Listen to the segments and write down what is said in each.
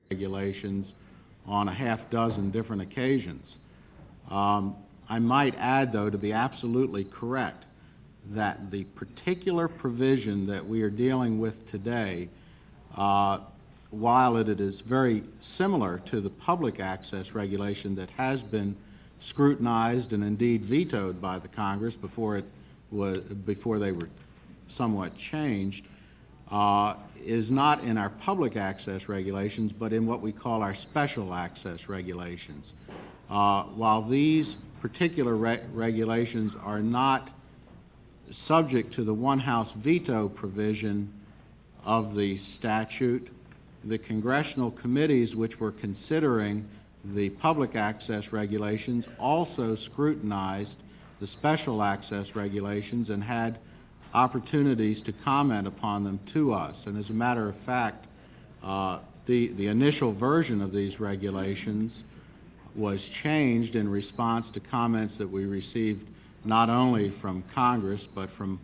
regulations on a half dozen different occasions. I might add, though, to be absolutely correct, that the particular provision that we are dealing with today, while it is very similar to the public access regulation that has been scrutinized and indeed vetoed by the Congress before they were somewhat changed, is not in our public access regulations, but in what we call our special access regulations. While these particular regulations are not subject to the one-house veto provision of the statute, the congressional committees which were considering the public access regulations also scrutinized the special access regulations and had opportunities to comment upon them to us. And as a matter of fact, the initial version of these regulations was changed in response to comments that we received not only from Congress but from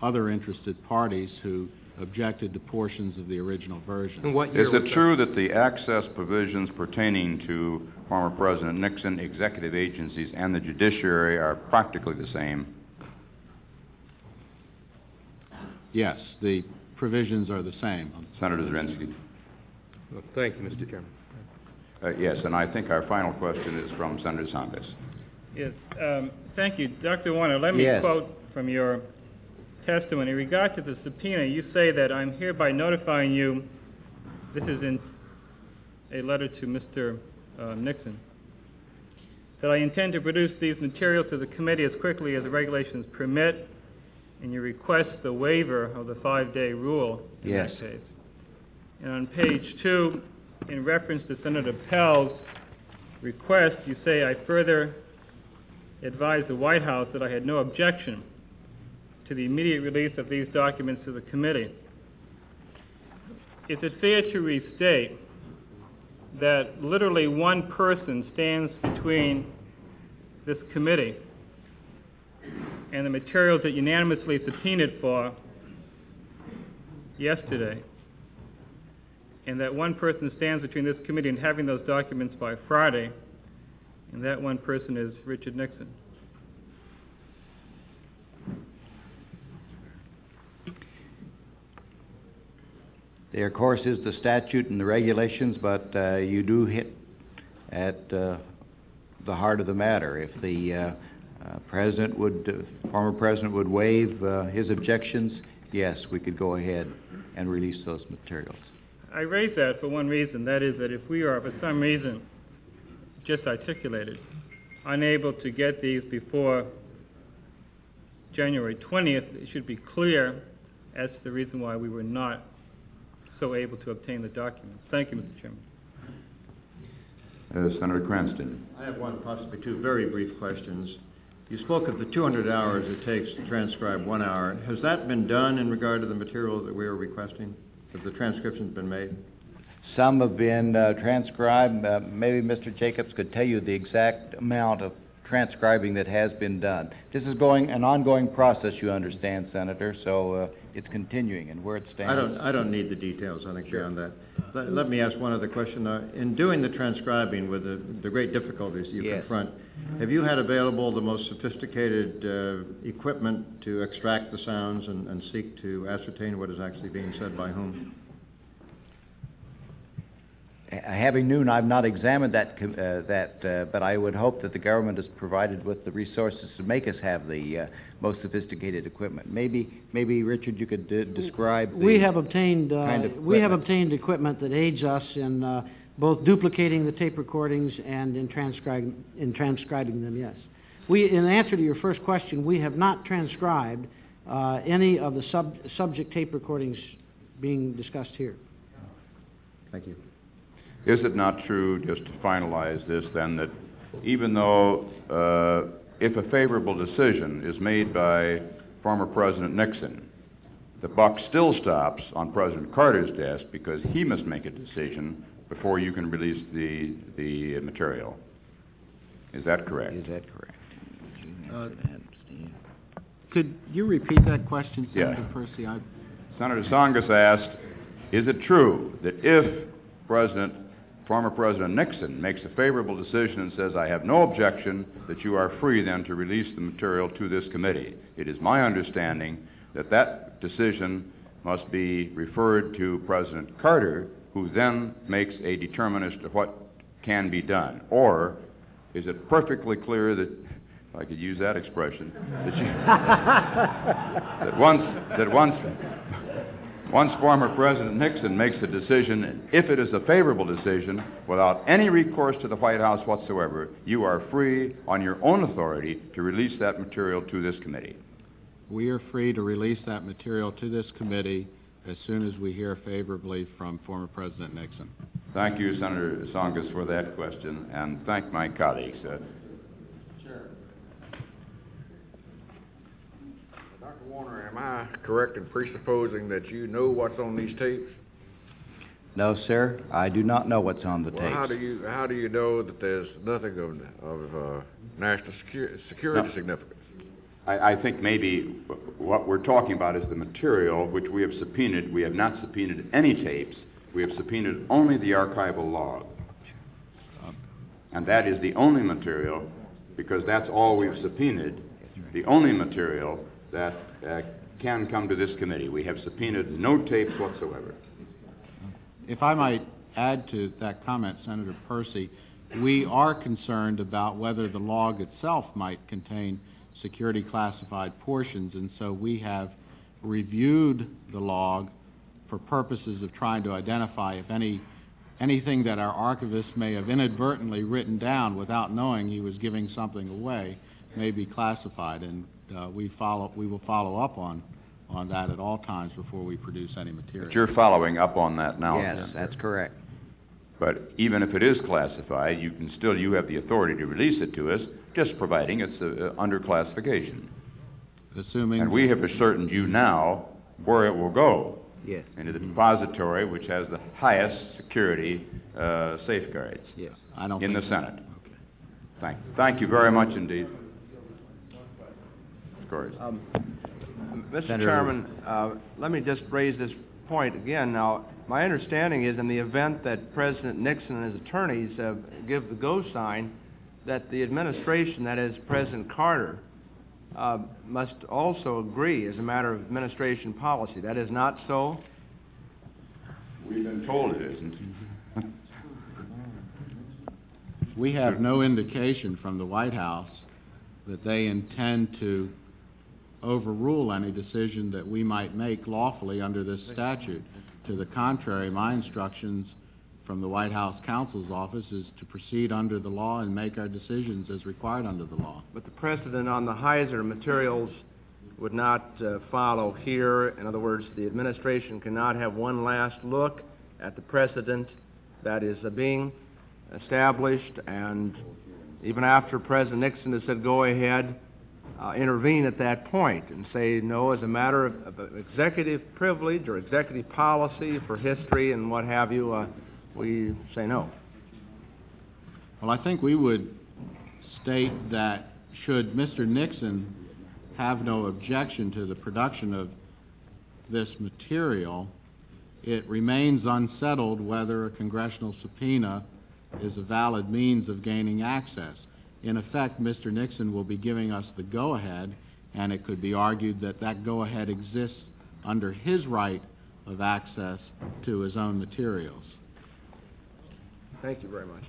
other interested parties who objected to portions of the original version. And what year Is it true that the access provisions pertaining to former President Nixon, executive agencies, and the judiciary are practically the same? Yes, the provisions are the same. Senator Zirinsky. Well, thank you, Mr. Chairman. Yes, and I think our final question is from Senator Santos. Yes, thank you. Dr. Warner, let me quote from your testimony. In regard to the subpoena, you say that I'm hereby notifying you, this is in a letter to Mr. Nixon, that I intend to produce these materials to the committee as quickly as the regulations permit, and you request the waiver of the 5-day rule in that case. And on page 2, in reference to Senator Pell's request, you say, I further advise the White House that I had no objection to the immediate release of these documents to the committee. Is it fair to restate that literally one person stands between this committee and the materials that unanimously subpoenaed for yesterday, and that one person stands between this committee and having those documents by Friday, and that one person is Richard Nixon? There, of course, is the statute and the regulations, but you do hit at the heart of the matter. If the former president would waive his objections, yes, we could go ahead and release those materials. I raise that for one reason, that is that if we are, for some reason, just articulated, unable to get these before January 20th, it should be clear as to the reason why we were not so able to obtain the documents. Thank you, Mr. Chairman. Senator Cranston. I have one, possibly two, very brief questions. You spoke of the 200 hours it takes to transcribe 1 hour. Has that been done in regard to the material that we are requesting? Have the transcriptions been made? Some have been transcribed. Maybe Mr. Jacobs could tell you the exact amount of transcribing that has been done. This is an ongoing process, you understand, Senator, so it's continuing, and where it stands. I don't need the details, I think, beyond that. Let me ask one other question. In doing the transcribing with the great difficulties you confront, have you had available the most sophisticated equipment to extract the sounds and seek to ascertain what is actually being said by whom? Having known, I've not examined that, but I would hope that the government is provided with the resources to make us have the most sophisticated equipment. Maybe Richard, you could describe. We have obtained equipment that aids us in both duplicating the tape recordings and in transcribing them. Yes, in answer to your first question, we have not transcribed any of the subject tape recordings being discussed here. Thank you. Is it not true, just to finalize this then, that even though if a favorable decision is made by former President Nixon, the buck still stops on President Carter's desk because he must make a decision before you can release the material? Is that correct? Is that correct? Could you repeat that question, Senator Percy? Senator Tsongas asked, is it true that if President former President Nixon makes a favorable decision and says, I have no objection, that you are free then to release the material to this committee. It is my understanding that that decision must be referred to President Carter, who then makes a determination of what can be done. Or is it perfectly clear that, if I could use that expression, that, once former President Nixon makes a decision, if it is a favorable decision, without any recourse to the White House whatsoever, you are free on your own authority to release that material to this committee? We are free to release that material to this committee as soon as we hear favorably from former President Nixon. Thank you, Senator Tsongas, for that question, and thank my colleagues. Dr. Warner, am I correct in presupposing that you know what's on these tapes? No, sir, I do not know what's on the Well, tapes. how do you know that there's nothing of national security significance? I think maybe what we're talking about is the material which we have subpoenaed. We have not subpoenaed any tapes. We have subpoenaed only the archival log. And that is the only material, because that's all we've subpoenaed, the only material that can come to this committee. We have subpoenaed no tapes whatsoever. If I might add to that comment, Senator Percy, we are concerned about whether the log itself might contain security classified portions, and so we have reviewed the log for purposes of trying to identify if anything that our archivist may have inadvertently written down without knowing he was giving something away may be classified, and we will follow up on that at all times before we produce any material. But you're following up on that now. Yes, that's correct. But even if it is classified, you have the authority to release it to us, just providing it's under classification. Assuming. And we have ascertained you now where it will go. Yes. In a depository which has the highest security safeguards. Yes. In the Senate. Okay. Thank you very much indeed. Of course. Mr. Senator. Chairman, let me just raise this point again. Now, my understanding is in the event that President Nixon and his attorneys give the go sign, that the administration, that is President Carter, must also agree as a matter of administration policy. That is not so? We've been told it isn't. We have no indication from the White House that they intend to overrule any decision that we might make lawfully under this statute. To the contrary, my instructions from the White House counsel's office is to proceed under the law and make our decisions as required under the law. But the precedent on the Heiser materials would not follow here. In other words, the administration cannot have one last look at the precedent that is being established, and even after President Nixon has said go ahead, intervene at that point and say no, as a matter of executive privilege or executive policy for history and what have you, we say no. Well, I think we would state that should Mr. Nixon have no objection to the production of this material, it remains unsettled whether a congressional subpoena is a valid means of gaining access. In effect, Mr. Nixon will be giving us the go-ahead, and it could be argued that that go-ahead exists under his right of access to his own materials. Thank you very much.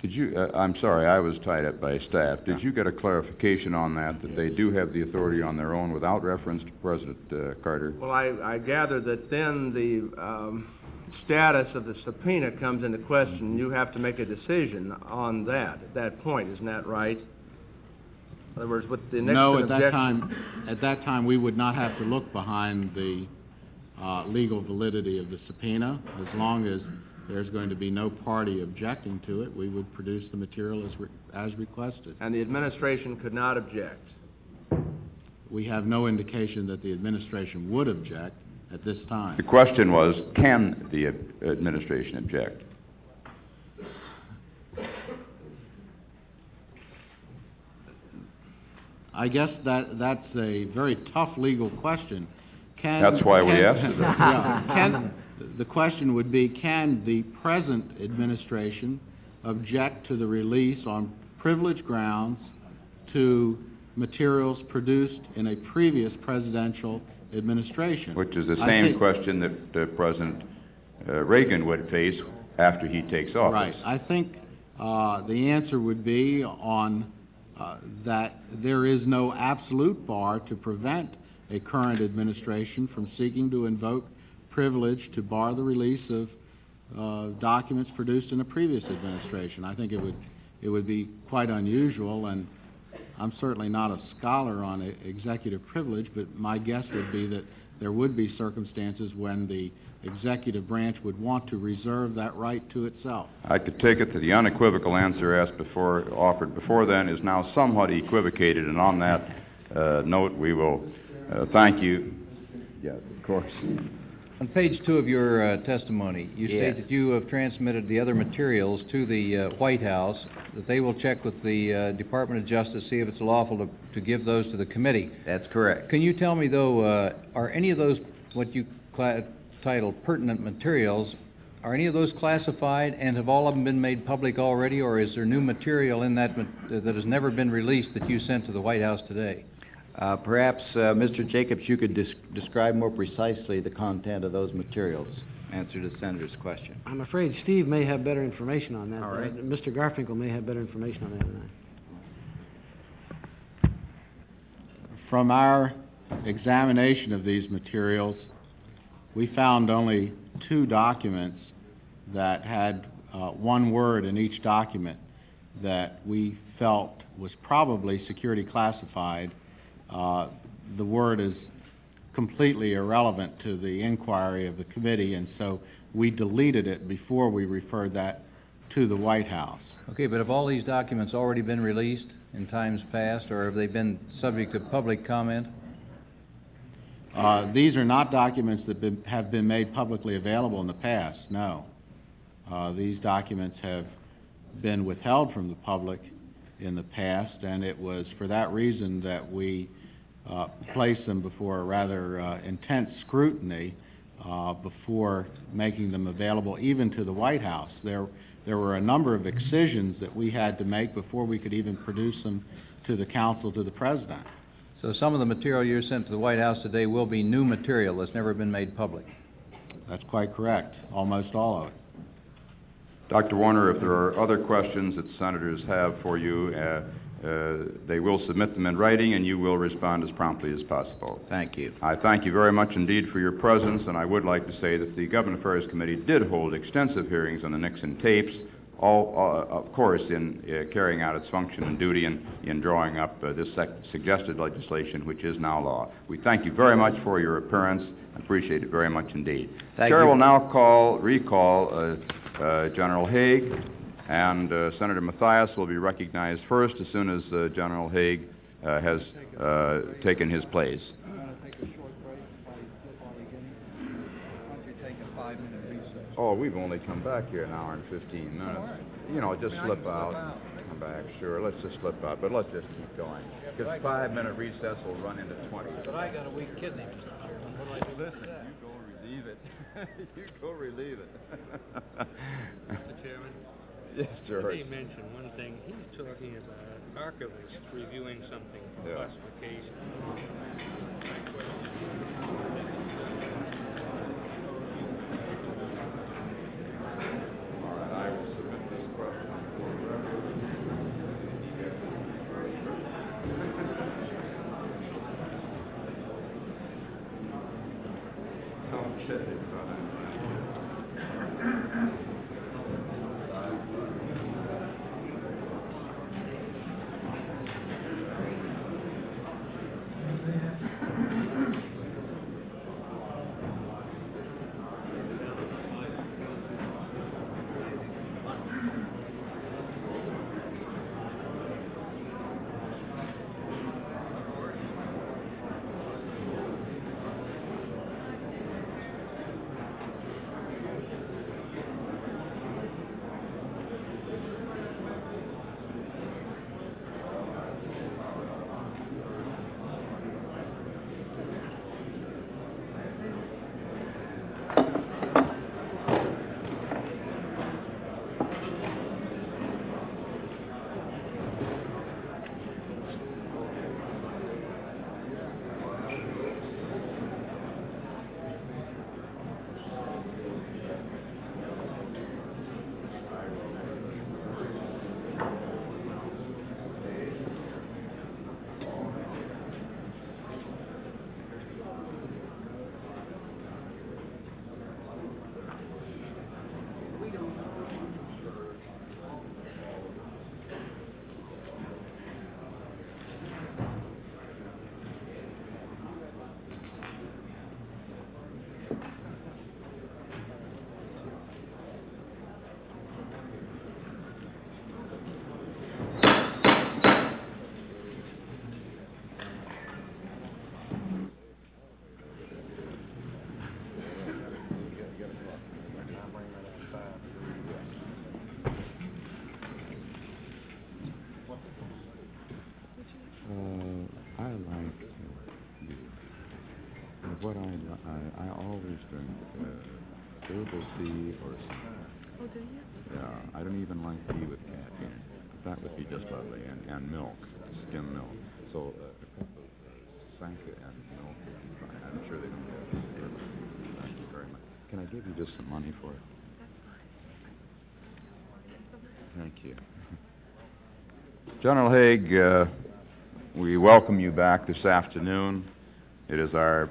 Did you, I'm sorry, I was tied up by staff. Did you get a clarification on that they do have the authority on their own without reference to President Carter? Well, I gather that then the status of the subpoena comes into question. You have to make a decision on that at that point. Isn't that right? In other words, with the Nixon No, objection... at that time, we would not have to look behind the legal validity of the subpoena. As long as there's going to be no party objecting to it, we would produce the material as requested. And the administration could not object? We have no indication that the administration would object at this time. The question was, can the administration object? I guess that's a very tough legal question. That's why we asked it. Yeah, the question would be, can the present administration object to the release on privilege grounds to materials produced in a previous presidential administration? Which is the same question that President Reagan would face after he takes office. Right. I think the answer would be on that there is no absolute bar to prevent a current administration from seeking to invoke privilege to bar the release of documents produced in a previous administration. I think it would be quite unusual, and I'm certainly not a scholar on executive privilege, but my guess would be that there would be circumstances when the executive branch would want to reserve that right to itself. I could take it that the unequivocal answer offered before then is now somewhat equivocated, and on that note, we will thank you. Yes, of course. On page 2 of your testimony, you state that you have transmitted the other materials to the White House, that they will check with the Department of Justice, see if it's lawful to give those to the committee. That's correct. Can you tell me, though, are any of those what you title pertinent materials, are any of those classified, and have all of them been made public already, or is there new material in that that has never been released that you sent to the White House today? Perhaps, Mr. Jacobs, you could describe more precisely the content of those materials. Answer the Senator's question. I'm afraid Steve may have better information on that. All right. Mr. Garfinkel may have better information on that than I. From our examination of these materials, we found only 2 documents that had one word in each document that we felt was probably security classified. The word is completely irrelevant to the inquiry of the committee, and so we deleted it before we referred that to the White House. Okay, but have all these documents already been released in times past, or have they been subject to public comment? These are not documents that have been made publicly available in the past, no. These documents have been withheld from the public in the past, and it was for that reason that we placed them before a rather intense scrutiny before making them available even to the White House. There were a number of excisions that we had to make before we could even produce them to the council, to the president. So some of the material you sent to the White House today will be new material that's never been made public? That's quite correct, almost all of it. Dr. Warner, if there are other questions that senators have for you, they will submit them in writing, and you will respond as promptly as possible. Thank you. I thank you very much indeed for your presence, and I would like to say that the Government Affairs Committee did hold extensive hearings on the Nixon tapes, all, of course, in carrying out its function and duty in drawing up this suggested legislation, which is now law. We thank you very much for your appearance and appreciate it very much indeed. Chair will now recall General Haig, and Senator Mathias will be recognized first as soon as General Haig has taken his place. Oh, we've only come back here an hour and 15 minutes. You know, just slip out, come back. Sure, let's just slip out, but let's just keep going. Because 5-minute recess will run into 20. But I got a weak kidney, Mr. Chairman. What do I do? Listen, you go relieve it. You go relieve it. Mr. Chairman? Yes, sir. Let me mention one thing. He's talking about archivists reviewing something for classification. All right, I will submit this question for record. Okay. I always drink herbal tea or snack. Oh, do you? Yeah, I don't even like tea with caffeine. But that would be just lovely, and milk, skim milk. So a cup of Sanka and milk would be fine. I'm sure they don't have it. Thank you very much. Can I give you just some money for it? Thank you. General Haig, we welcome you back this afternoon. It is our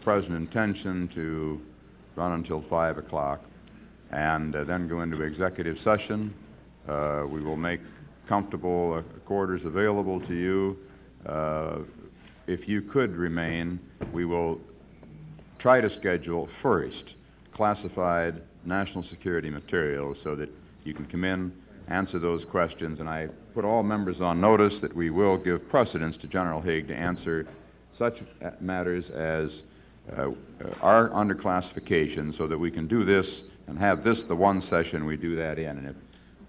present intention to run until 5 o'clock and then go into executive session. We will make comfortable quarters available to you. If you could remain, we will try to schedule first classified national security materials so that you can come in, answer those questions, and I put all members on notice that we will give precedence to General Haig to answer such matters as are under classification so that we can do this and have this the one session we do that in. And if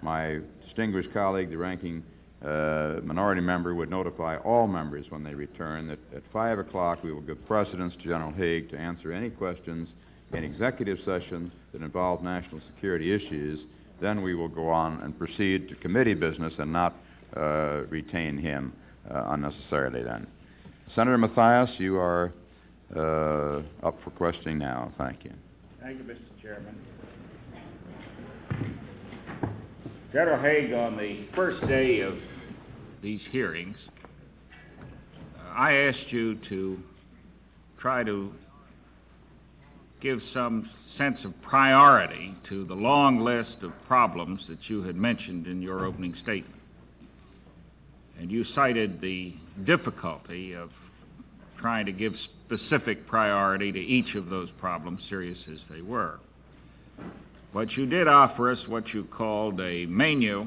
my distinguished colleague, the ranking minority member, would notify all members when they return that at 5 o'clock we will give precedence to General Haig to answer any questions in executive session that involve national security issues. Then we will go on and proceed to committee business and not retain him unnecessarily then. Senator Mathias, you are up for questioning now. Thank you. Thank you, Mr. Chairman. General Haig, on the first day of these hearings, I asked you to try to give some sense of priority to the long list of problems that you had mentioned in your opening statement. And you cited the difficulty of trying to give specific priority to each of those problems, serious as they were. But you did offer us what you called a menu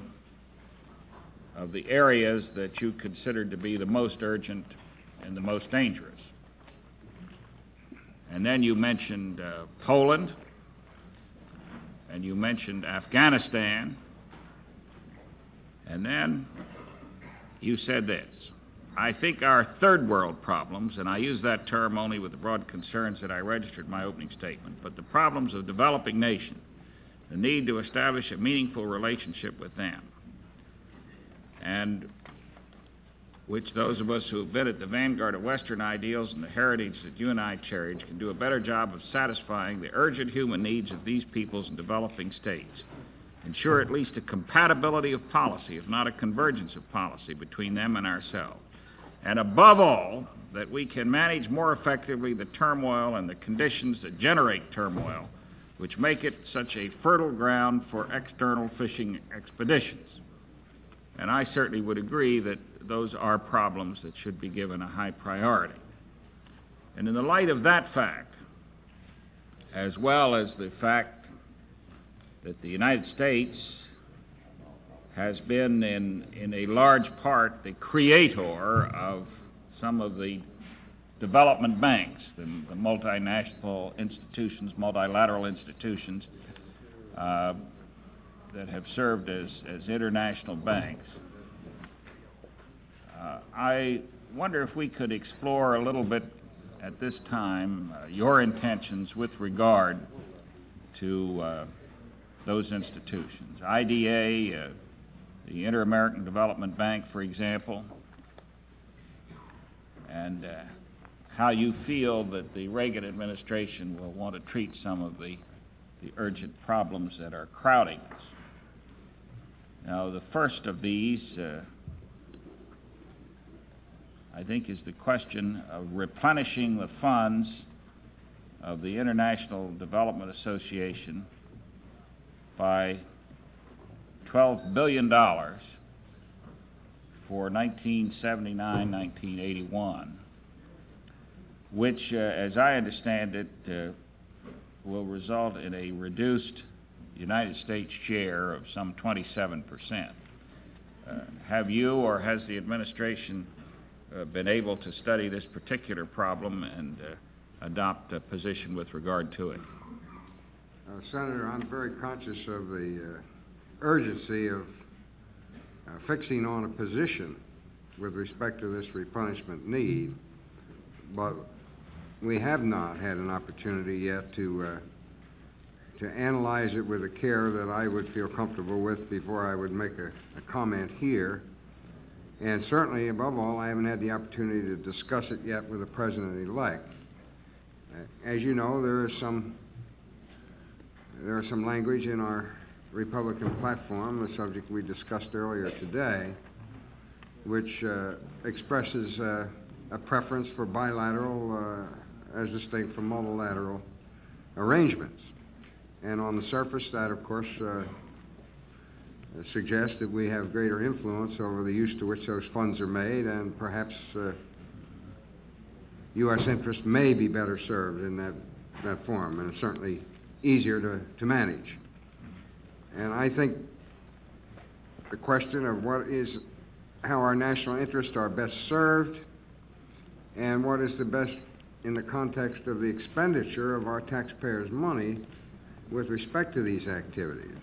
of the areas that you considered to be the most urgent and the most dangerous. And then you mentioned Poland, and you mentioned Afghanistan, and then you said this: I think our third world problems, and I use that term only with the broad concerns that I registered in my opening statement, but the problems of developing nations, the need to establish a meaningful relationship with them, and which those of us who have been at the vanguard of Western ideals and the heritage that you and I cherish can do a better job of satisfying the urgent human needs of these peoples in developing states. Ensure at least a compatibility of policy, if not a convergence of policy, between them and ourselves. And above all, that we can manage more effectively the turmoil and the conditions that generate turmoil, which make it such a fertile ground for external fishing expeditions. And I certainly would agree that those are problems that should be given a high priority. And in the light of that fact, as well as the fact that the United States has been in a large part the creator of some of the development banks, the multinational institutions, multilateral institutions that have served as international banks. I wonder if we could explore a little bit at this time your intentions with regard to those institutions. IDA, the Inter-American Development Bank, for example, and how you feel that the Reagan administration will want to treat some of the urgent problems that are crowding us. Now, the first of these, I think, is the question of replenishing the funds of the International Development Association by $12 billion for 1979-1981, which, as I understand it, will result in a reduced United States share of some 27%. Have you or has the administration been able to study this particular problem and adopt a position with regard to it? Senator, I'm very conscious of the urgency of fixing on a position with respect to this replenishment need, but we have not had an opportunity yet to analyze it with a care that I would feel comfortable with before I would make a comment here. And certainly, above all, I haven't had the opportunity to discuss it yet with the President-elect. As you know, there is some language in our Republican platform, the subject we discussed earlier today, which expresses a preference for bilateral as distinct from multilateral arrangements. And on the surface, that, of course, suggests that we have greater influence over the use to which those funds are made, and perhaps U.S. interests may be better served in that form, and it's certainly easier to manage. And I think the question of how our national interests are best served and what is the best in the context of the expenditure of our taxpayers' money with respect to these activities.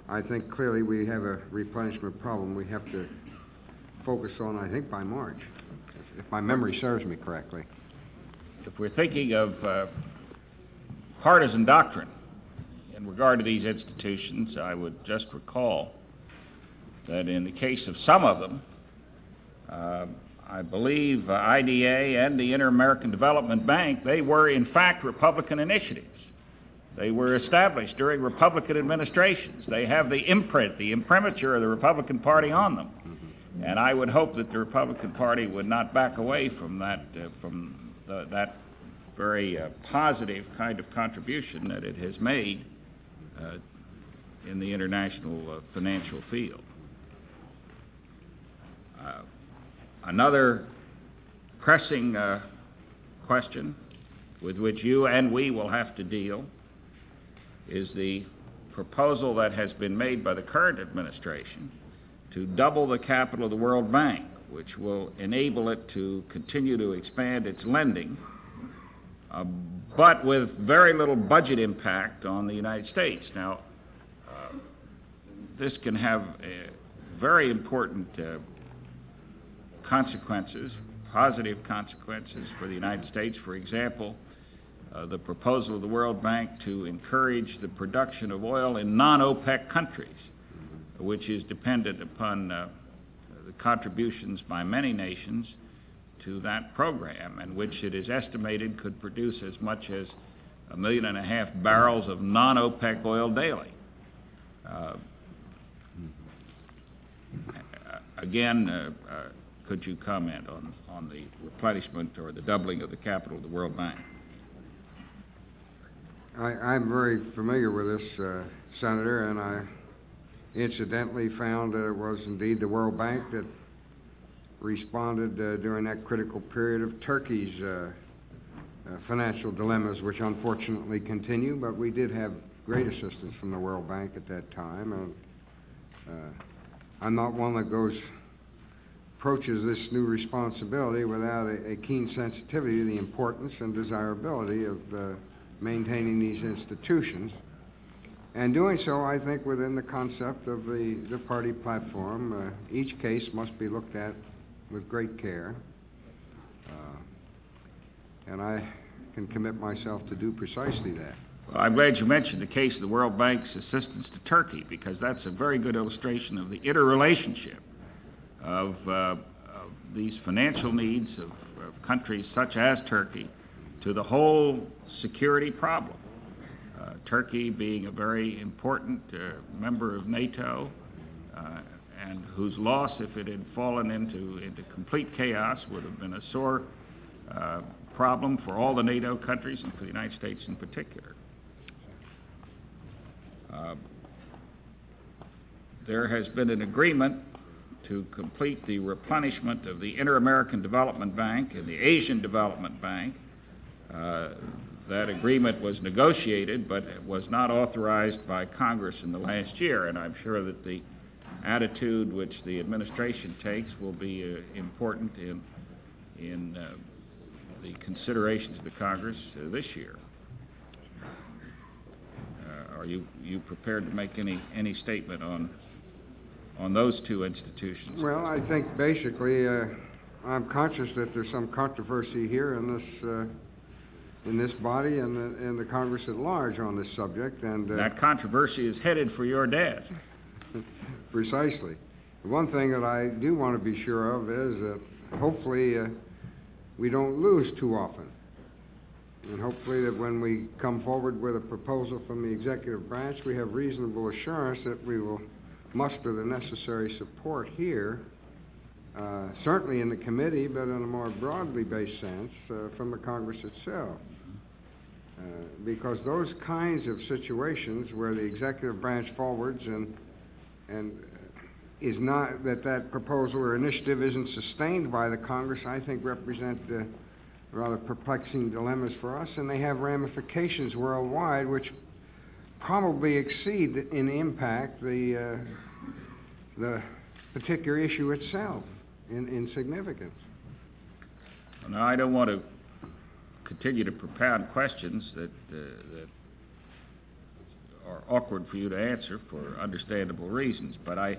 I think clearly we have a replenishment problem we have to focus on, I think, by March, if my memory serves me correctly. If we're thinking of partisan doctrine in regard to these institutions, I would just recall that in the case of some of them, I believe IDA and the Inter-American Development Bank, they were in fact Republican initiatives. They were established during Republican administrations. They have the imprint, the imprimatur of the Republican Party on them. And I would hope that the Republican Party would not back away from that very positive kind of contribution that it has made in the international financial field. Another pressing question with which you and we will have to deal is the proposal that has been made by the current administration to double the capital of the World Bank, which will enable it to continue to expand its lending, but with very little budget impact on the United States. Now, this can have very important consequences, positive consequences for the United States. For example, the proposal of the World Bank to encourage the production of oil in non-OPEC countries, which is dependent upon the contributions by many nations to that program, and which it is estimated could produce as much as 1.5 million barrels of non-OPEC oil daily. Again, could you comment on the replenishment or the doubling of the capital of the World Bank? I'm very familiar with this, Senator, and I incidentally found that it was indeed the World Bank that responded during that critical period of Turkey's financial dilemmas, which unfortunately continue, but we did have great assistance from the World Bank at that time. And I'm not one that approaches this new responsibility without a keen sensitivity to the importance and desirability of maintaining these institutions. And doing so, I think, within the concept of the party platform, each case must be looked at with great care. And I can commit myself to do precisely that. Well, I'm glad you mentioned the case of the World Bank's assistance to Turkey, because that's a very good illustration of the interrelationship of these financial needs of countries such as Turkey to the whole security problem. Turkey being a very important member of NATO, and whose loss, if it had fallen into complete chaos, would have been a sore problem for all the NATO countries and for the United States in particular. There has been an agreement to complete the replenishment of the Inter-American Development Bank and the Asian Development Bank. That agreement was negotiated, but it was not authorized by Congress in the last year, and I'm sure that the attitude which the administration takes will be important in the considerations of the Congress this year. Are you prepared to make any statement on those two institutions? Well, I think basically I'm conscious that there's some controversy here in this body and in the Congress at large on this subject, and that controversy is headed for your desk. Precisely. The one thing that I do want to be sure of is that hopefully we don't lose too often. And hopefully that when we come forward with a proposal from the executive branch, we have reasonable assurance that we will muster the necessary support here, certainly in the committee, but in a more broadly based sense from the Congress itself. Because those kinds of situations where the executive branch forwards and is not that proposal or initiative isn't sustained by the Congress, I think represent rather perplexing dilemmas for us, and they have ramifications worldwide which probably exceed in impact the particular issue itself in significance. Now, I don't want to continue to propound questions that are awkward for you to answer for understandable reasons, but I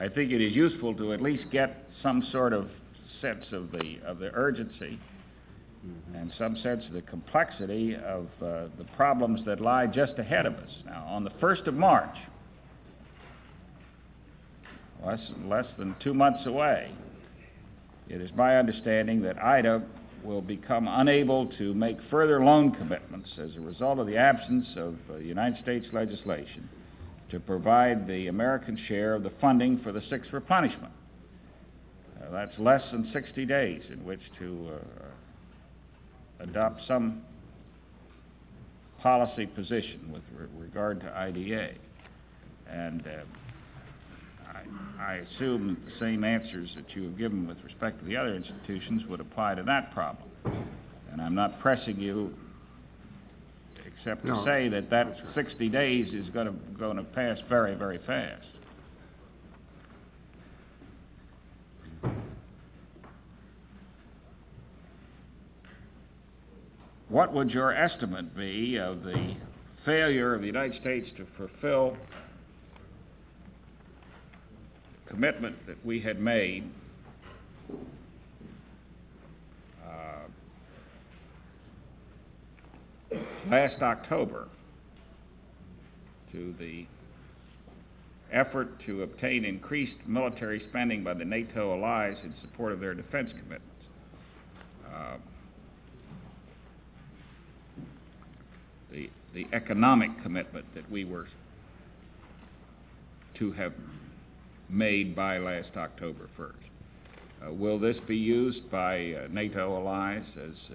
think it is useful to at least get some sort of sense of the urgency and some sense of the complexity of the problems that lie just ahead of us. Now, on the 1st of March, less than 2 months away, it is my understanding that IDA will become unable to make further loan commitments as a result of the absence of United States legislation to provide the American share of the funding for the sixth replenishment. That's less than 60 days in which to adopt some policy position with regard to IDA. And I assume that the same answers that you have given with respect to the other institutions would apply to that problem. And I'm not pressing you except to say that 60 days is going to pass very, very fast. What would your estimate be of the failure of the United States to fulfill the commitment that we had made last October to the effort to obtain increased military spending by the NATO allies in support of their defense commitments? The economic commitment that we were to have made by last October 1st. Will this be used by NATO allies as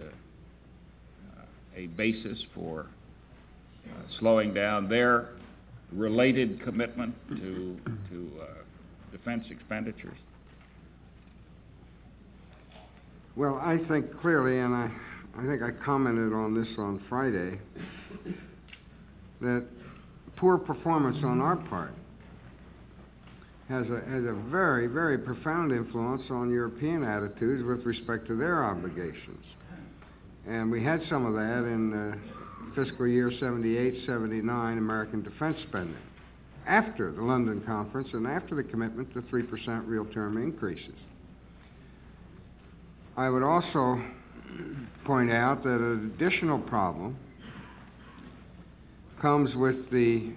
a basis for slowing down their related commitment to defense expenditures? Well, I think clearly, and I think I commented on this on Friday, that poor performance on our part has a very, very profound influence on European attitudes with respect to their obligations. And we had some of that in fiscal year 78, 79 American defense spending, after the London conference and after the commitment to 3% real term increases. I would also point out that an additional problem comes with the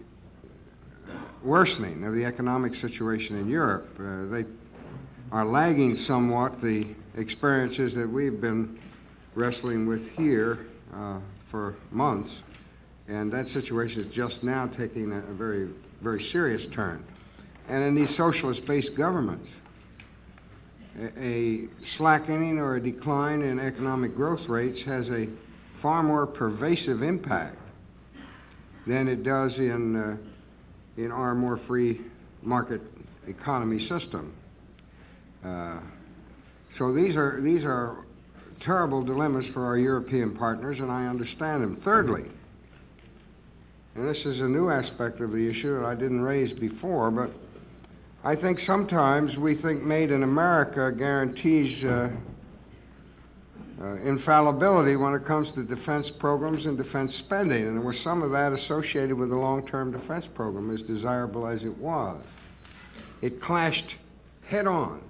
worsening of the economic situation in Europe. They are lagging somewhat the experiences that we've been wrestling with here for months, and that situation is just now taking a very, very serious turn. And in these socialist-based governments, a slackening or a decline in economic growth rates has a far more pervasive impact than it does in our more free market economy system. So these are terrible dilemmas for our European partners, and I understand them. Thirdly, and this is a new aspect of the issue that I didn't raise before, but I think sometimes we think made in America guarantees infallibility when it comes to defense programs and defense spending, and there was some of that associated with the long-term defense program, as desirable as it was. It clashed head-on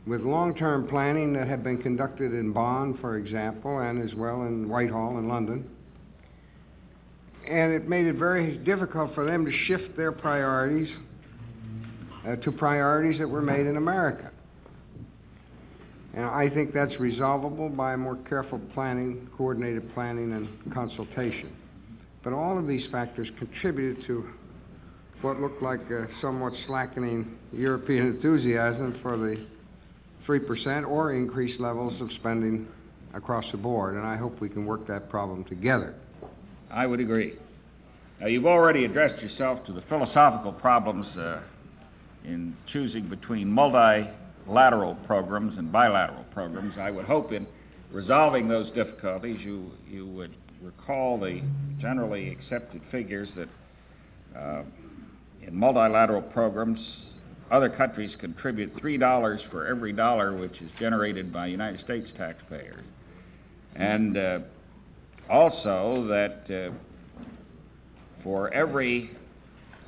with long-term planning that had been conducted in Bonn, for example, and as well in Whitehall in London. And it made it very difficult for them to shift their priorities to priorities that were made in America. And I think that's resolvable by more careful planning, coordinated planning, and consultation. But all of these factors contributed to what looked like a somewhat slackening European enthusiasm for the 3% or increased levels of spending across the board, and I hope we can work that problem together. I would agree. Now, you've already addressed yourself to the philosophical problems in choosing between multilateral programs and bilateral programs. I would hope in resolving those difficulties you would recall the generally accepted figures that in multilateral programs, other countries contribute $3 for every dollar which is generated by United States taxpayers. And also that for every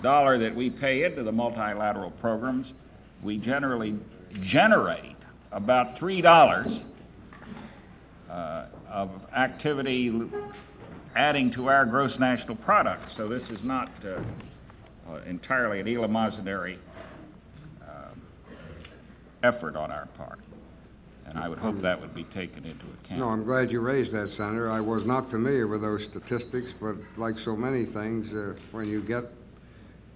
dollar that we pay into the multilateral programs, we generally generate about $3 of activity adding to our gross national product. So this is not entirely an eleemosynary effort on our part. And I would hope that would be taken into account. No, I'm glad you raised that, Senator. I was not familiar with those statistics, but like so many things, when you get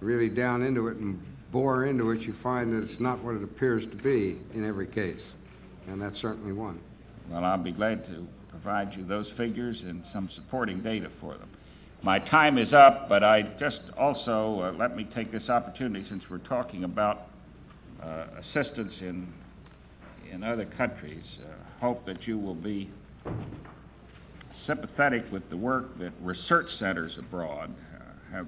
really down into it and bore into it, you find that it's not what it appears to be in every case. And that's certainly one. Well, I'll be glad to provide you those figures and some supporting data for them. My time is up, but I just also, let me take this opportunity, since we're talking about assistance in other countries, hope that you will be sympathetic with the work that research centers abroad have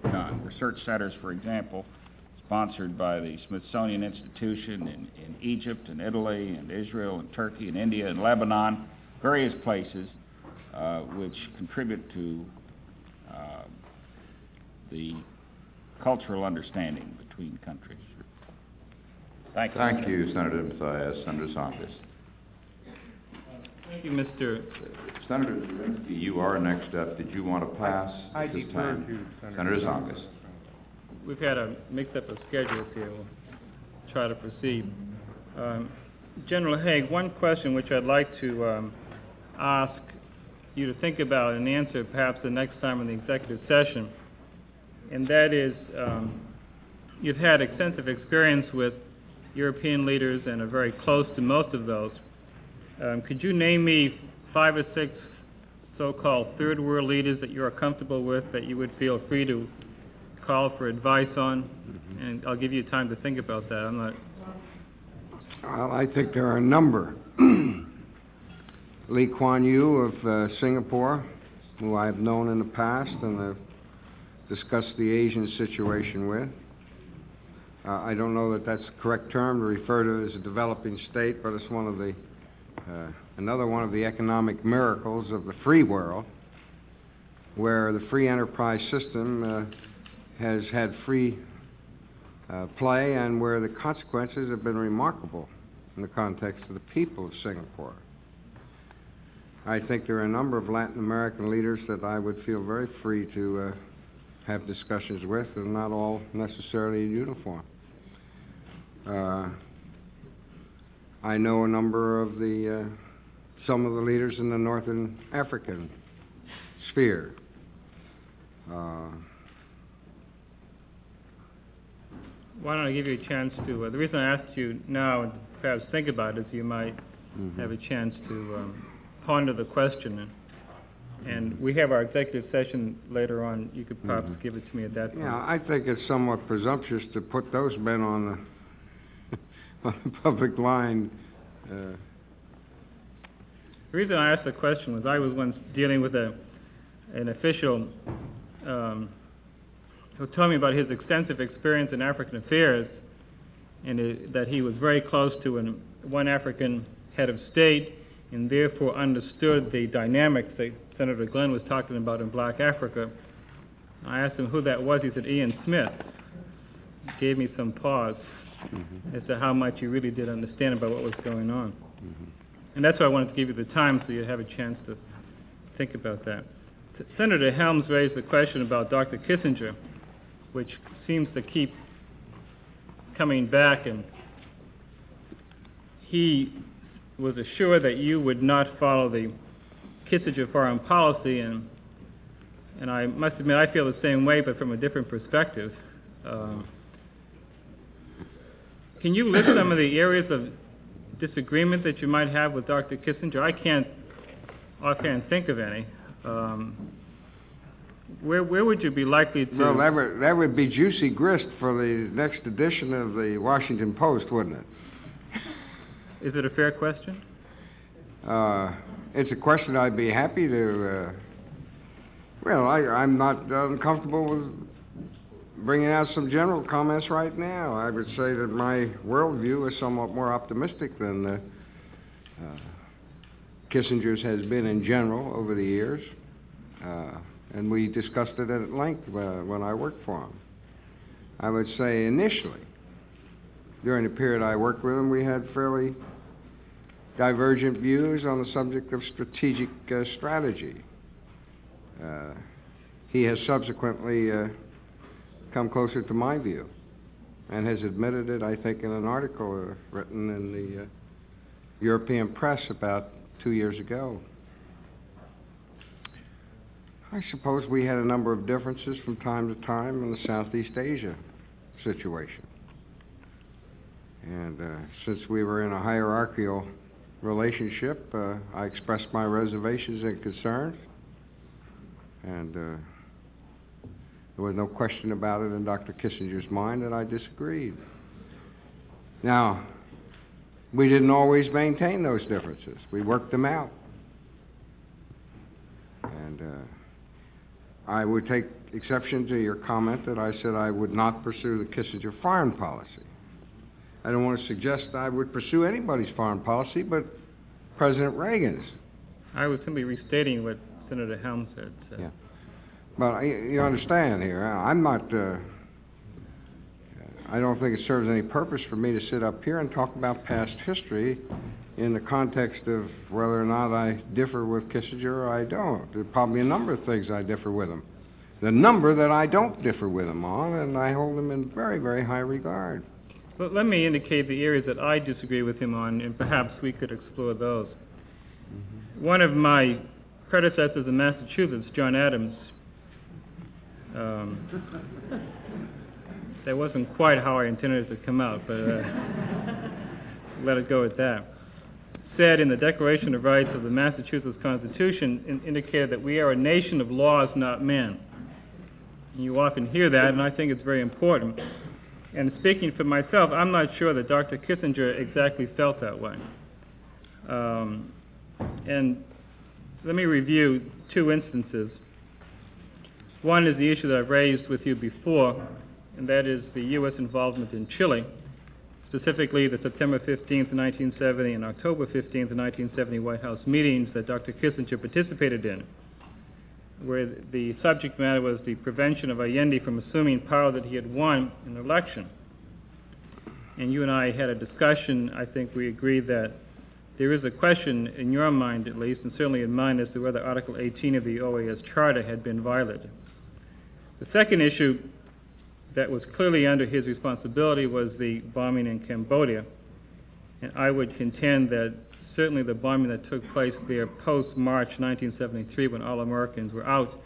done. Research centers, for example, sponsored by the Smithsonian Institution in Egypt and Italy and Israel and Turkey and India and Lebanon, various places which contribute to the cultural understanding between countries. Thank you. Thank you, Senator Mathias. Senator Zongas. Thank you, Mr. Senator Zirinsky, you are next up. Did you want to pass I at this defer time? to Senator Zongas. We've had a mix-up of schedules here. We'll try to proceed. General Haig, one question which I'd like to ask you to think about and answer perhaps the next time in the executive session, and that is you've had extensive experience with European leaders and are very close to most of those. Could you name me 5 or 6 so-called third world leaders that you are comfortable with, that you would feel free to call for advice on? And I'll give you time to think about that. I'm not... Well, I think there are a number. Lee Kuan Yew of Singapore, who I've known in the past and have discussed the Asian situation with. I don't know that that's the correct term to refer to as a developing state, but it's one of the another one of the economic miracles of the free world, where the free enterprise system has had free play and where the consequences have been remarkable in the context of the people of Singapore. I think there are a number of Latin American leaders that I would feel very free to have discussions with, and not all necessarily in uniform. I know a number of some of the leaders in the Northern African sphere. Why don't I give you a chance to, the reason I asked you now and perhaps think about it is you might have a chance to ponder the question. And we have our executive session later on. You could perhaps give it to me at that point. Yeah, I think it's somewhat presumptuous to put those men on the public line. The reason I asked the question was I was once dealing with an official who told me about his extensive experience in African affairs, and that he was very close to one African head of state and therefore understood the dynamics that Senator Glenn was talking about in Black Africa. I asked him who that was. He said Ian Smith. Gave me some pause. as to how much you really did understand about what was going on. And that's why I wanted to give you the time so you have a chance to think about that. Senator Helms raised the question about Dr. Kissinger, which seems to keep coming back, and he was assured that you would not follow the Kissinger foreign policy, and I must admit I feel the same way, but from a different perspective. Can you list some of the areas of disagreement that you might have with Dr. Kissinger? I can't think of any. Where would you be likely to... Well, that would be juicy grist for the next edition of the Washington Post, wouldn't it? Is it a fair question? It's a question I'd be happy to... Well, I'm not uncomfortable with bringing out some general comments right now. I would say that my worldview is somewhat more optimistic than Kissinger's has been in general over the years. And we discussed it at length when I worked for him. I would say initially, during the period I worked with him, we had fairly divergent views on the subject of strategic strategy. He has subsequently come closer to my view and has admitted it, I think, in an article written in the European press about 2 years ago. I suppose we had a number of differences from time to time in the Southeast Asia situation. And since we were in a hierarchical relationship, I expressed my reservations and concerns. And there was no question about it in Dr. Kissinger's mind that I disagreed. Now, we didn't always maintain those differences. We worked them out. And I would take exception to your comment that I said I would not pursue the Kissinger foreign policy. I don't want to suggest I would pursue anybody's foreign policy, but President Reagan's. I was simply restating what Senator Helms had said. Yeah. But you understand here, I'm not, I don't think it serves any purpose for me to sit up here and talk about past history in the context of whether or not I differ with Kissinger or I don't. There are probably a number of things I differ with him. The number that I don't differ with him on, and I hold him in very, very high regard. Well, let me indicate the areas that I disagree with him on, and perhaps we could explore those. One of my predecessors in Massachusetts, John Adams, that wasn't quite how I intended it to come out, but let it go at that, said in the Declaration of Rights of the Massachusetts Constitution, indicated that we are a nation of laws, not men. And you often hear that, and I think it's very important. And speaking for myself, I'm not sure that Dr. Kissinger exactly felt that way. And let me review two instances. One is the issue that I've raised with you before, and that is the U.S. involvement in Chile, specifically the September 15th, 1970 and October 15th, 1970 White House meetings that Dr. Kissinger participated in, where the subject matter was the prevention of Allende from assuming power that he had won an election. And you and I had a discussion. I think we agreed that there is a question, in your mind at least, and certainly in mine, as to whether Article 18 of the OAS Charter had been violated. The second issue that was clearly under his responsibility was the bombing in Cambodia. And I would contend that certainly the bombing that took place there post-March 1973, when all Americans were out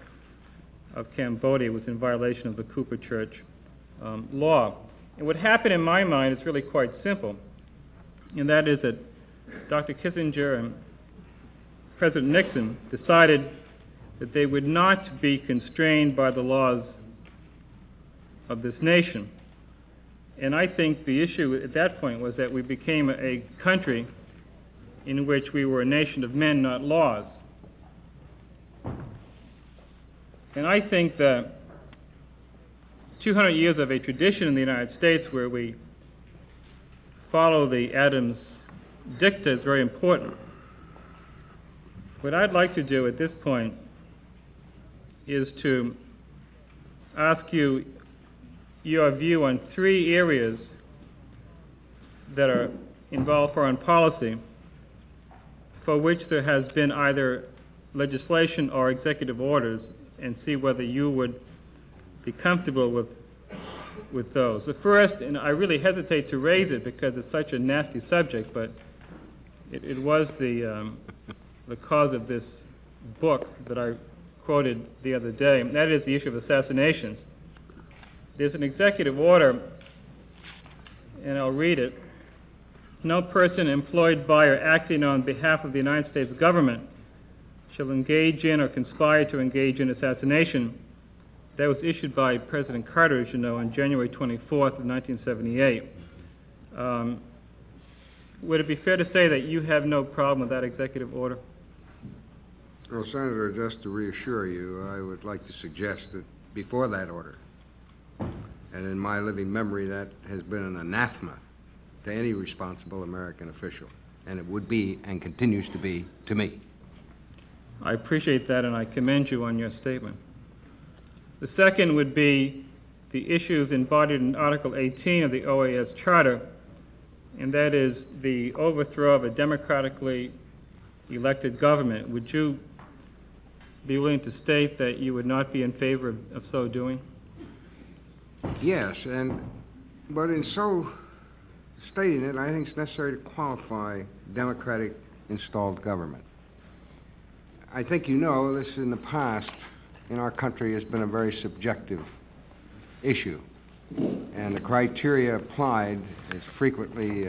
of Cambodia, was in violation of the Cooper Church law. And what happened in my mind is really quite simple, and that is that Dr. Kissinger and President Nixon decided that they would not be constrained by the laws of this nation. And I think the issue at that point was that we became a country in which we were a nation of men, not laws. And I think that 200 years of a tradition in the United States where we follow the Adams dicta is very important. What I'd like to do at this point is to ask you your view on three areas that are involve foreign policy for which there has been either legislation or executive orders, and see whether you would be comfortable with those. The first, and I really hesitate to raise it because it's such a nasty subject, but it was the cause of this book that I quoted the other day, and that is the issue of assassinations. There's an executive order, and I'll read it. No person employed by or acting on behalf of the United States government shall engage in or conspire to engage in assassination. That was issued by President Carter, as you know, on January 24th of 1978. Would it be fair to say that you have no problem with that executive order? Well, Senator, just to reassure you, I would like to suggest that before that order, and in my living memory, that has been an anathema to any responsible American official, and it would be and continues to be to me. I appreciate that, and I commend you on your statement. The second would be the issues embodied in Article 18 of the OAS Charter, and that is the overthrow of a democratically elected government. Would you be willing to state that you would not be in favor of so doing? Yes, but in so stating it, I think it's necessary to qualify democratic installed government. I think you know this in the past in our country has been a very subjective issue, and the criteria applied is frequently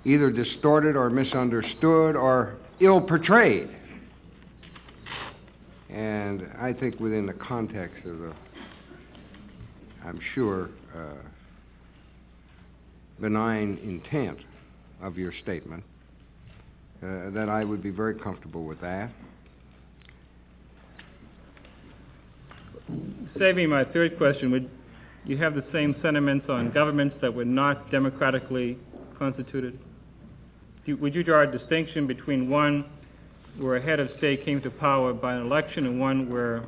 either distorted or misunderstood or ill-portrayed. And I think within the context of the, I'm sure, benign intent of your statement, that I would be very comfortable with that. Saving my third question, would you have the same sentiments on governments that were not democratically constituted? Would you draw a distinction between one where a head of state came to power by an election and one where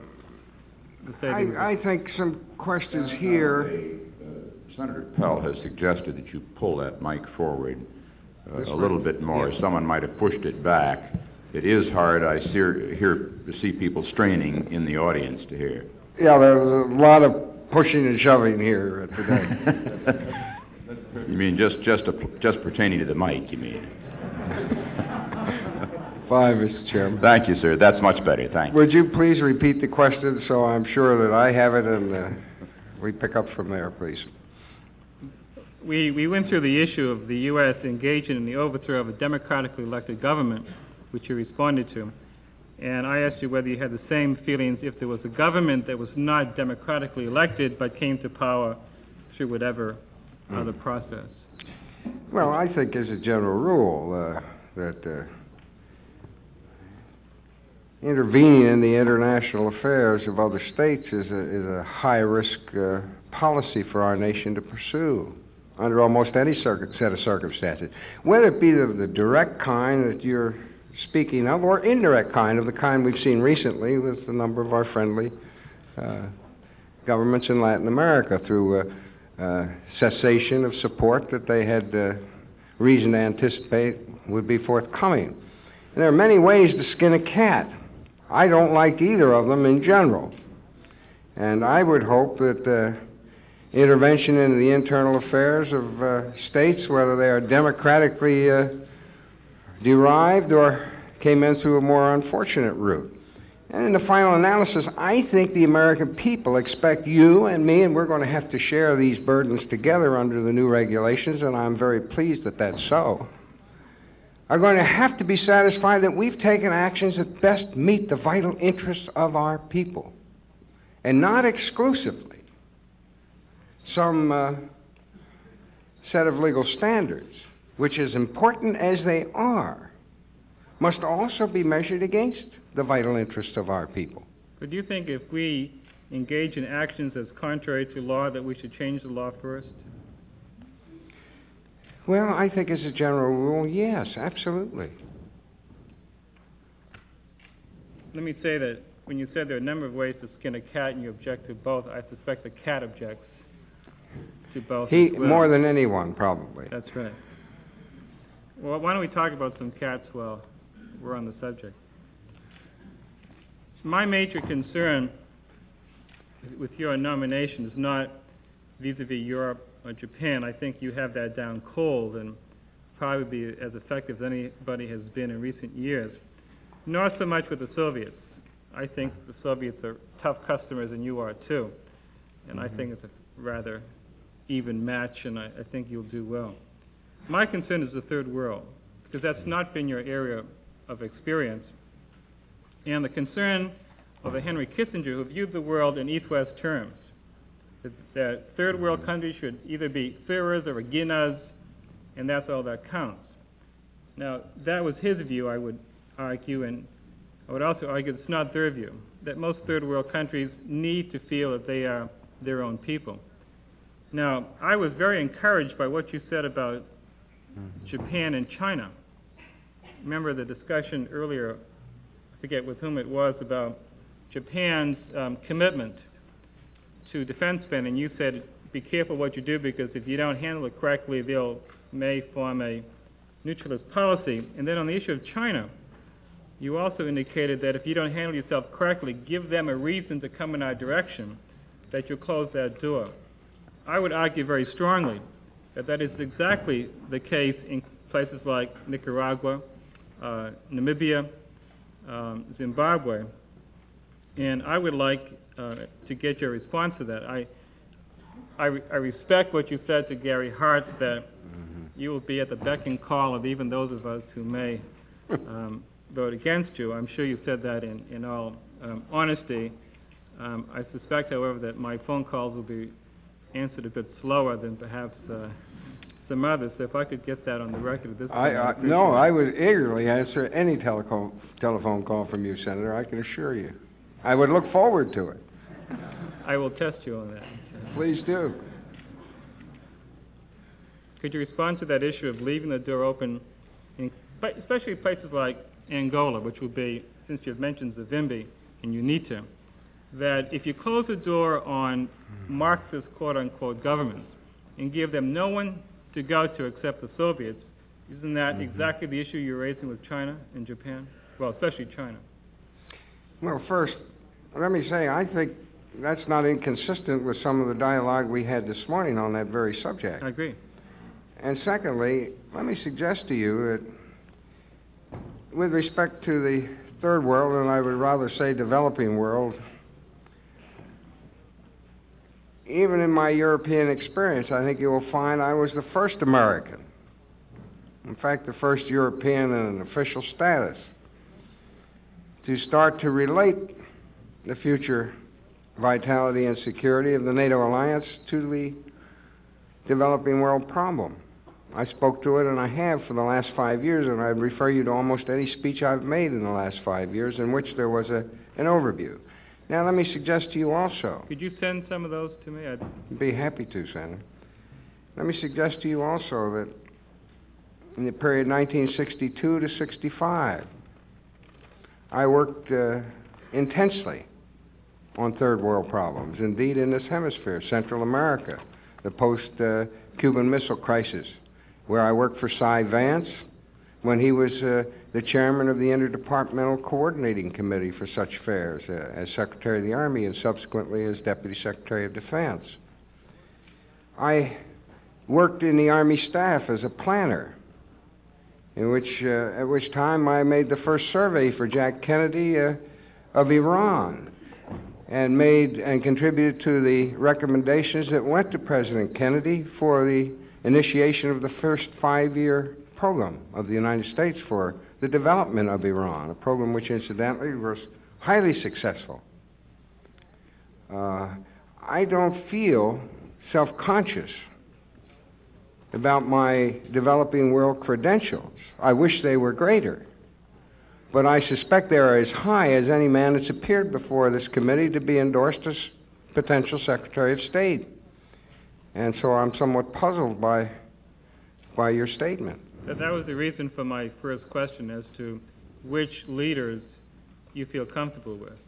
the state... I think some questions here... Senator Pell has suggested that you pull that mic forward a little bit more. Yes. Someone might have pushed it back. It is hard, I see people straining in the audience to hear. Yeah, there's a lot of pushing and shoving here today. You mean just pertaining to the mic, you mean? Fine, Mr. Chairman. Thank you, sir. That's much better. Thank you. Would you please repeat the question so I'm sure that I have it and we pick up from there, please? We went through the issue of the U.S. engaging in the overthrow of a democratically elected government, which you responded to. And I asked you whether you had the same feelings if there was a government that was not democratically elected but came to power through whatever other process. Well, I think as a general rule that intervening in the international affairs of other states is a high-risk policy for our nation to pursue under almost any set of circumstances, whether it be the direct kind that you're speaking of or indirect kind of the kind we've seen recently with a number of our friendly governments in Latin America through cessation of support that they had reason to anticipate would be forthcoming. And there are many ways to skin a cat. I don't like either of them in general. And I would hope that intervention into the internal affairs of states, whether they are democratically derived or came in through a more unfortunate route. And in the final analysis, I think the American people expect you and me, and we're going to have to share these burdens together under the new regulations, and I'm very pleased that that's so, are going to have to be satisfied that we've taken actions that best meet the vital interests of our people, and not exclusively some set of legal standards, which, as important as they are, must also be measured against the vital interests of our people. But do you think if we engage in actions that's contrary to law that we should change the law first? Well, I think as a general rule, yes, absolutely. Let me say that when you said there are a number of ways to skin a cat and you object to both, I suspect the cat objects to both. He, more than anyone, probably. That's right. Well, why don't we talk about some cats while we're on the subject? My major concern with your nomination is not vis-a-vis Europe or Japan. I think you have that down cold and probably be as effective as anybody has been in recent years. Not so much with the Soviets. I think the Soviets are tough customers and you are too. And I think it's a rather even match, and I think you'll do well. My concern is the third world, because that's not been your area of experience. And the concern of a Henry Kissinger, who viewed the world in East-West terms, that third world countries should either be Führers or Beginners, and that's all that counts. Now, that was his view, I would argue, and I would also argue it's not their view, that most third world countries need to feel that they are their own people. Now, I was very encouraged by what you said about Japan and China. Remember the discussion earlier, I forget with whom it was, about Japan's commitment to defense spending. You said, be careful what you do, because if you don't handle it correctly, they may form a neutralist policy. And then on the issue of China, you also indicated that if you don't handle yourself correctly, give them a reason to come in our direction, that you'll close that door. I would argue very strongly that that is exactly the case in places like Nicaragua, Namibia, Zimbabwe, and I would like to get your response to that. I respect what you said to Gary Hart, that you will be at the beck and call of even those of us who may vote against you. I'm sure you said that in all honesty. I suspect, however, that my phone calls will be answered a bit slower than perhaps some others. So if I could get that on the record at this point. No, I would eagerly answer any telephone call from you, Senator, I can assure you. I would look forward to it. I will test you on that. Please do. Could you respond to that issue of leaving the door open, especially places like Angola, which will be, since you've mentioned Zavimbi and UNITA, that if you close the door on Marxist quote-unquote governments and give them no one to go to except the Soviets, isn't that exactly the issue you're raising with China and Japan? Well, especially China. Well, first, let me say, I think that's not inconsistent with some of the dialogue we had this morning on that very subject. I agree. And secondly, let me suggest to you that with respect to the third world, and I would rather say developing world, even in my European experience, I think you will find I was the first American, in fact, the first European in an official status, to start to relate the future vitality and security of the NATO alliance to the developing world problem. I spoke to it, and I have for the last 5 years, and I'd refer you to almost any speech I've made in the last 5 years in which there was an overview. Now, let me suggest to you also. Could you send some of those to me? I'd be happy to, Senator. Let me suggest to you also that in the period 1962 to 65, I worked intensely on third world problems. Indeed, in this hemisphere, Central America, the post-Cuban Missile Crisis, where I worked for Cy Vance when he was the chairman of the Interdepartmental Coordinating Committee for such affairs as Secretary of the Army and subsequently as Deputy Secretary of Defense. I worked in the Army staff as a planner, at which time I made the first survey for Jack Kennedy of Iran, and contributed to the recommendations that went to President Kennedy for the initiation of the first 5-year program of the United States for the development of Iran, a program which incidentally was highly successful. I don't feel self-conscious about my developing world credentials. I wish they were greater, but I suspect they are as high as any man that's appeared before this committee to be endorsed as potential Secretary of State. And so I'm somewhat puzzled by your statement. That was the reason for my first question as to which leaders you feel comfortable with.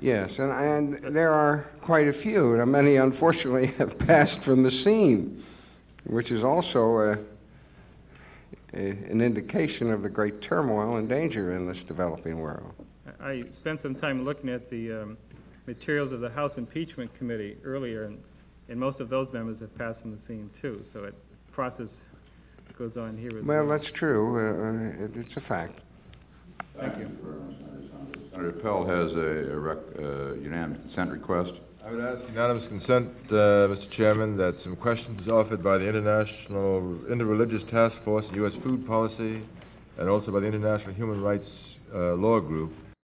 Yes, and there are quite a few. Now, many, unfortunately, have passed from the scene, which is also an indication of the great turmoil and danger in this developing world. I spent some time looking at the materials of the House Impeachment Committee earlier, and most of those members have passed from the scene too, so the process goes on here as well. Well, that's true. It's a fact. Thank you. Senator Pell has a unanimous consent request. I would ask unanimous consent, Mr. Chairman, that some questions offered by the Interreligious Task Force on U.S. Food Policy and also by the International Human Rights Law Group